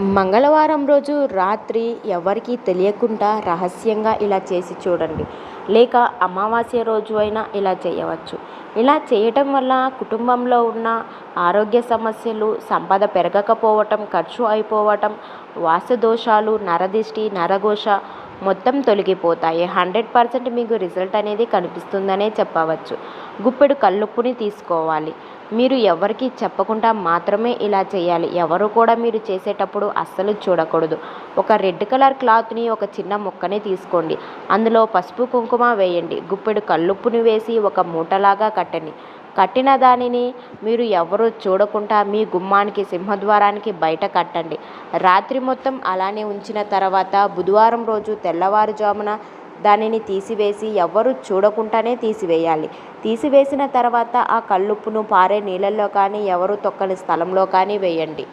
మంగళవారం రోజు రాత్రి ఎవరికీ తెలియకుండా రహస్యంగా ఇలా చేసి చూడండి. లేక అమావాస్య రోజు అయినా ఇలా చేయవచ్చు. ఇలా చేయటం వల్ల కుటుంబంలో ఉన్న ఆరోగ్య సమస్యలు, సంపద పెరగకపోవటం, ఖర్చు అయిపోవటం, వాస్తు దోషాలు, నరదిష్టి, నరఘోష మొత్తం తొలగిపోతాయి. 100% మీకు రిజల్ట్ అనేది కనిపిస్తుందనే చెప్పవచ్చు. గుప్పెడు కల్లుప్పుని తీసుకోవాలి. మీరు ఎవరికీ చెప్పకుండా మాత్రమే ఇలా చేయాలి. ఎవరు కూడా మీరు చేసేటప్పుడు అస్సలు చూడకూడదు. ఒక రెడ్ కలర్ క్లాత్ని, ఒక చిన్న ముక్కని తీసుకోండి. అందులో పసుపు కుంకుమ వేయండి. గుప్పెడు కల్లుప్పుని వేసి ఒక మూటలాగా కట్టండి. కట్టిన దానిని మీరు ఎవరు చూడకుండా మీ గుమ్మానికి, సింహద్వారానికి బయట కట్టండి. రాత్రి మొత్తం అలానే ఉంచిన తర్వాత బుధవారం రోజు తెల్లవారుజామున దానిని తీసివేసి ఎవ్వరూ చూడకుండానే తీసివేయాలి. తీసివేసిన తర్వాత ఆ కల్లుప్పును పారే నీళ్ళల్లో కానీ, ఎవరు తొక్కని స్థలంలో కానీ వేయండి.